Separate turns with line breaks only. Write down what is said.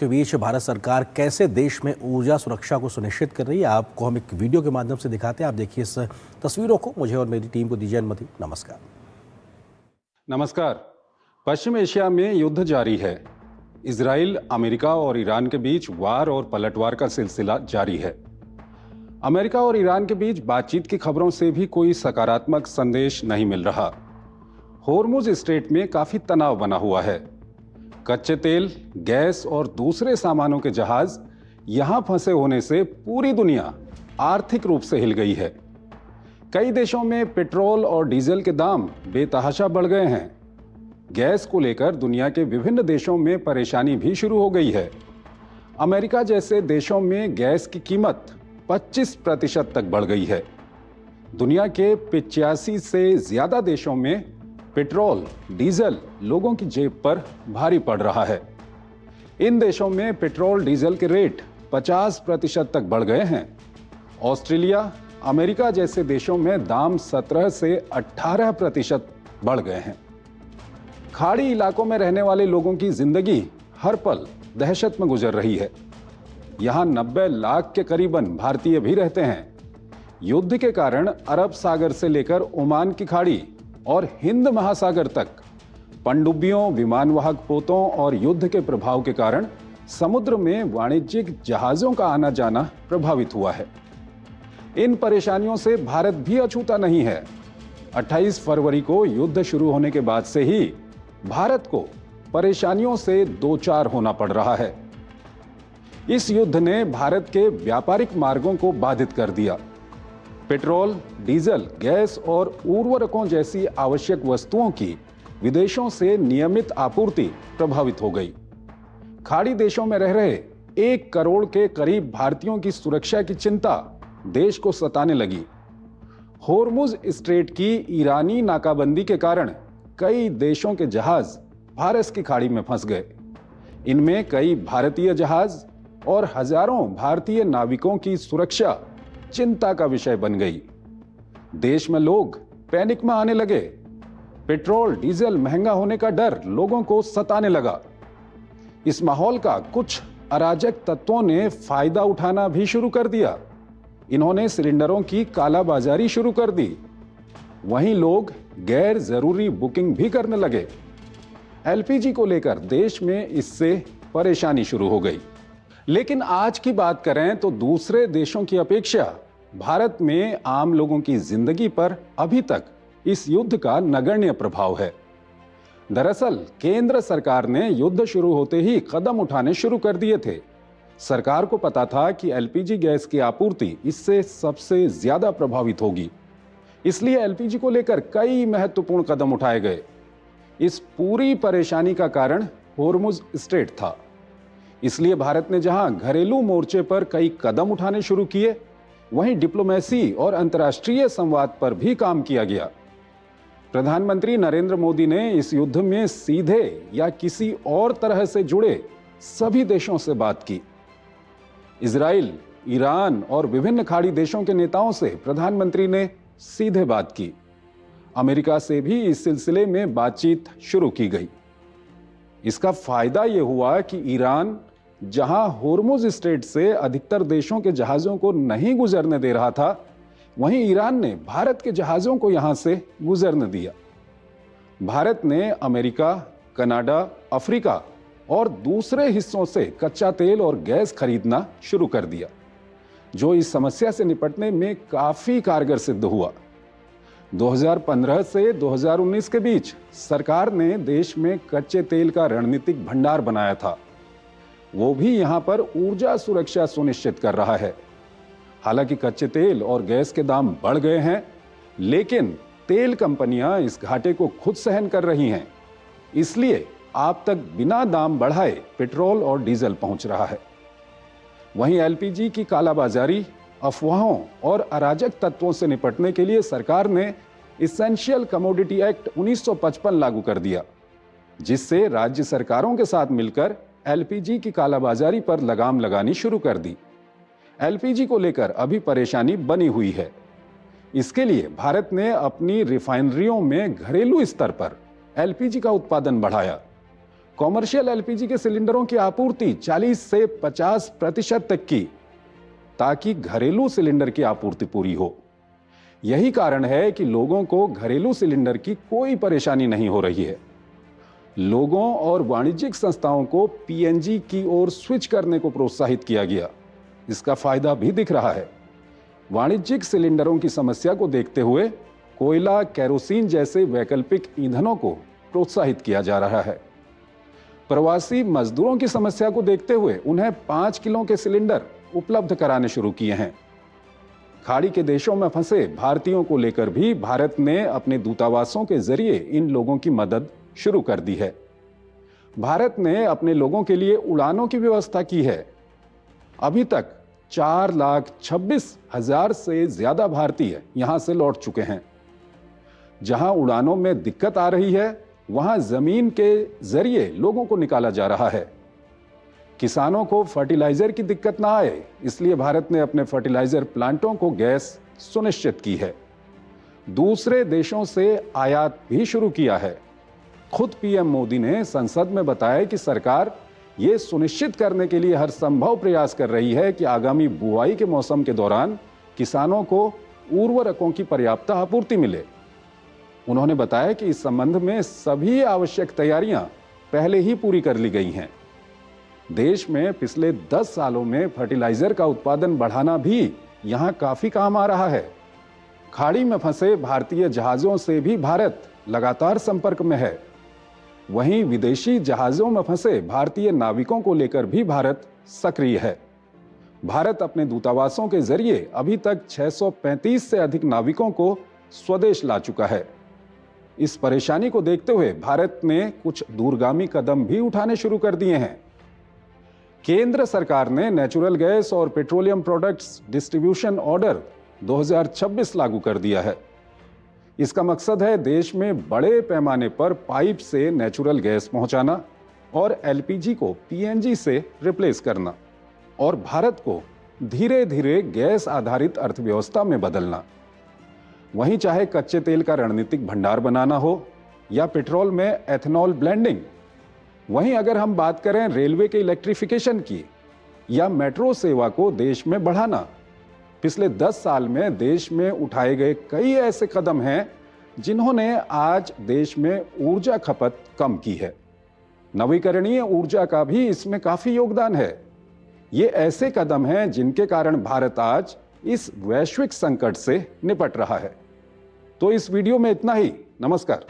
के बीच भारत सरकार कैसे देश में ऊर्जा सुरक्षा को सुनिश्चित कर रही है, आपको हम एक वीडियो के माध्यम से दिखाते हैं। आप देखिए इस तस्वीरों को। मुझे और मेरी टीम को दीजिए अनुमति। नमस्कार।
नमस्कार। पश्चिम एशिया में युद्ध जारी है। इजराइल, अमेरिका और ईरान के बीच वार और पलटवार का सिलसिला जारी है। अमेरिका और ईरान के बीच बातचीत की खबरों से भी कोई सकारात्मक संदेश नहीं मिल रहा। होर्मुज स्ट्रेट में काफी तनाव बना हुआ है। कच्चे तेल, गैस और दूसरे सामानों के जहाज यहां फंसे होने से पूरी दुनिया आर्थिक रूप से हिल गई है। कई देशों में पेट्रोल और डीजल के दाम बेतहाशा बढ़ गए हैं। गैस को लेकर दुनिया के विभिन्न देशों में परेशानी भी शुरू हो गई है। अमेरिका जैसे देशों में गैस की कीमत 25% तक बढ़ गई है। दुनिया के 85 से ज्यादा देशों में पेट्रोल, डीजल लोगों की जेब पर भारी पड़ रहा है। इन देशों में पेट्रोल, डीजल के रेट 50% तक बढ़ गए हैं। ऑस्ट्रेलिया, अमेरिका जैसे देशों में दाम 17 से 18% बढ़ गए हैं। खाड़ी इलाकों में रहने वाले लोगों की जिंदगी हर पल दहशत में गुजर रही है। यहां 90 लाख के करीबन भारतीय भी रहते हैं। युद्ध के कारण अरब सागर से लेकर ओमान की खाड़ी और हिंद महासागर तक पनडुब्बियों, विमानवाहक पोतों और युद्ध के प्रभाव के कारण समुद्र में वाणिज्यिक जहाजों का आना जाना प्रभावित हुआ है। इन परेशानियों से भारत भी अछूता नहीं है। 28 फरवरी को युद्ध शुरू होने के बाद से ही भारत को परेशानियों से दो चार होना पड़ रहा है। इस युद्ध ने भारत के व्यापारिक मार्गों को बाधित कर दिया। पेट्रोल, डीजल, गैस और उर्वरकों जैसी आवश्यक वस्तुओं की विदेशों से नियमित आपूर्ति प्रभावित हो गई। खाड़ी देशों में रह रहे 1 करोड़ के करीब भारतीयों की सुरक्षा की चिंता देश को सताने लगी। होर्मुज स्ट्रेट की ईरानी नाकाबंदी के कारण कई देशों के जहाज फारस की खाड़ी में फंस गए। इनमें कई भारतीय जहाज और हजारों भारतीय नाविकों की सुरक्षा चिंता का विषय बन गई। देश में लोग पैनिक में आने लगे। पेट्रोल, डीजल महंगा होने का डर लोगों को सताने लगा। इस माहौल का कुछ अराजक तत्वों ने फायदा उठाना भी शुरू कर दिया। इन्होंने सिलेंडरों की कालाबाजारी शुरू कर दी। वहीं लोग गैर जरूरी बुकिंग भी करने लगे। एलपीजी को लेकर देश में इससे परेशानी शुरू हो गई। लेकिन आज की बात करें तो दूसरे देशों की अपेक्षा भारत में आम लोगों की जिंदगी पर अभी तक इस युद्ध का नगण्य प्रभाव है। दरअसल केंद्र सरकार ने युद्ध शुरू होते ही कदम उठाने शुरू कर दिए थे। सरकार को पता था कि एलपीजी गैस की आपूर्ति इससे सबसे ज्यादा प्रभावित होगी, इसलिए एलपीजी को लेकर कई महत्वपूर्ण कदम उठाए गए। इस पूरी परेशानी का कारण होर्मुज स्ट्रेट था। इसलिए भारत ने जहां घरेलू मोर्चे पर कई कदम उठाने शुरू किए, वहीं डिप्लोमेसी और अंतर्राष्ट्रीय संवाद पर भी काम किया गया। प्रधानमंत्री नरेंद्र मोदी ने इस युद्ध में सीधे या किसी और तरह से जुड़े सभी देशों से बात की। इजराइल, ईरान और विभिन्न खाड़ी देशों के नेताओं से प्रधानमंत्री ने सीधे बात की। अमेरिका से भी इस सिलसिले में बातचीत शुरू की गई। इसका फायदा यह हुआ कि ईरान, जहां होर्मुज स्ट्रेट से अधिकतर देशों के जहाजों को नहीं गुजरने दे रहा था, वहीं ईरान ने भारत के जहाजों को यहां से गुजरने दिया। भारत ने अमेरिका, कनाडा, अफ्रीका और दूसरे हिस्सों से कच्चा तेल और गैस खरीदना शुरू कर दिया, जो इस समस्या से निपटने में काफी कारगर सिद्ध हुआ। 2015 से 2019 के बीच सरकार ने देश में कच्चे तेल का रणनीतिक भंडार बनाया था। वो भी यहां पर ऊर्जा सुरक्षा सुनिश्चित कर रहा है। हालांकि कच्चे तेल और गैस के दाम बढ़ गए हैं, लेकिन तेल कंपनियां इस घाटे को खुद सहन कर रही हैं। इसलिए आप तक बिना दाम बढ़ाए पेट्रोल और डीजल पहुंच रहा है। वहीं एलपीजी की कालाबाजारी, अफवाहों और अराजक तत्वों से निपटने के लिए सरकार ने इसेंशियल कमोडिटी एक्ट 1955 लागू कर दिया, जिससे राज्य सरकारों के साथ मिलकर एलपीजी की कालाबाजारी पर लगाम लगानी शुरू कर दी। एलपीजी को लेकर अभी परेशानी बनी हुई है। इसके लिए भारत ने अपनी रिफाइनरियों में घरेलू स्तर पर एलपीजी का उत्पादन बढ़ाया। कॉमर्शियल एलपीजी के सिलेंडरों की आपूर्ति 40 से 50% तक की, ताकि घरेलू सिलेंडर की आपूर्ति पूरी हो। यही कारण है कि लोगों को घरेलू सिलेंडर की कोई परेशानी नहीं हो रही है। लोगों और वाणिज्यिक संस्थाओं को पीएनजी की ओर स्विच करने को प्रोत्साहित किया गया। इसका फायदा भी दिख रहा है। वाणिज्यिक सिलेंडरों की समस्या को देखते हुए कोयला, केरोसिन जैसे वैकल्पिक ईंधनों को प्रोत्साहित किया जा रहा है। प्रवासी मजदूरों की समस्या को देखते हुए उन्हें 5 किलो के सिलेंडर उपलब्ध कराने शुरू किए हैं। खाड़ी के देशों में फंसे भारतीयों को लेकर भी भारत ने अपने दूतावासों के जरिए इन लोगों की मदद शुरू कर दी है। भारत ने अपने लोगों के लिए उड़ानों की व्यवस्था की है। अभी तक 4,26,000 से ज्यादा भारतीय यहां से लौट चुके हैं। जहां उड़ानों में दिक्कत आ रही है, वहां जमीन के जरिए लोगों को निकाला जा रहा है। किसानों को फर्टिलाइजर की दिक्कत ना आए, इसलिए भारत ने अपने फर्टिलाइजर प्लांटों को गैस सुनिश्चित की है। दूसरे देशों से आयात भी शुरू किया है। खुद पीएम मोदी ने संसद में बताया कि सरकार ये सुनिश्चित करने के लिए हर संभव प्रयास कर रही है कि आगामी बुआई के मौसम के दौरान किसानों को उर्वरकों की पर्याप्त आपूर्ति मिले। उन्होंने बताया कि इस संबंध में सभी आवश्यक तैयारियां पहले ही पूरी कर ली गई हैं। देश में पिछले 10 सालों में फर्टिलाइजर का उत्पादन बढ़ाना भी यहां काफी काम आ रहा है। खाड़ी में फंसे भारतीय जहाजों से भी भारत लगातार संपर्क में है। वहीं विदेशी जहाजों में फंसे भारतीय नाविकों को लेकर भी भारत सक्रिय है। भारत अपने दूतावासों के जरिए अभी तक 635 से अधिक नाविकों को स्वदेश ला चुका है। इस परेशानी को देखते हुए भारत ने कुछ दूरगामी कदम भी उठाने शुरू कर दिए हैं। केंद्र सरकार ने नेचुरल गैस और पेट्रोलियम प्रोडक्ट्स डिस्ट्रीब्यूशन ऑर्डर 2026 लागू कर दिया है। इसका मकसद है देश में बड़े पैमाने पर पाइप से नेचुरल गैस पहुंचाना और एलपीजी को पीएनजी से रिप्लेस करना और भारत को धीरे धीरे गैस आधारित अर्थव्यवस्था में बदलना। वहीं चाहे कच्चे तेल का रणनीतिक भंडार बनाना हो या पेट्रोल में एथेनॉल ब्लेंडिंग, वहीं अगर हम बात करें रेलवे के इलेक्ट्रिफिकेशन की या मेट्रो सेवा को देश में बढ़ाना, पिछले 10 साल में देश में उठाए गए कई ऐसे कदम हैं जिन्होंने आज देश में ऊर्जा खपत कम की है। नवीकरणीय ऊर्जा का भी इसमें काफी योगदान है। ये ऐसे कदम हैं जिनके कारण भारत आज इस वैश्विक संकट से निपट रहा है। तो इस वीडियो में इतना ही। नमस्कार।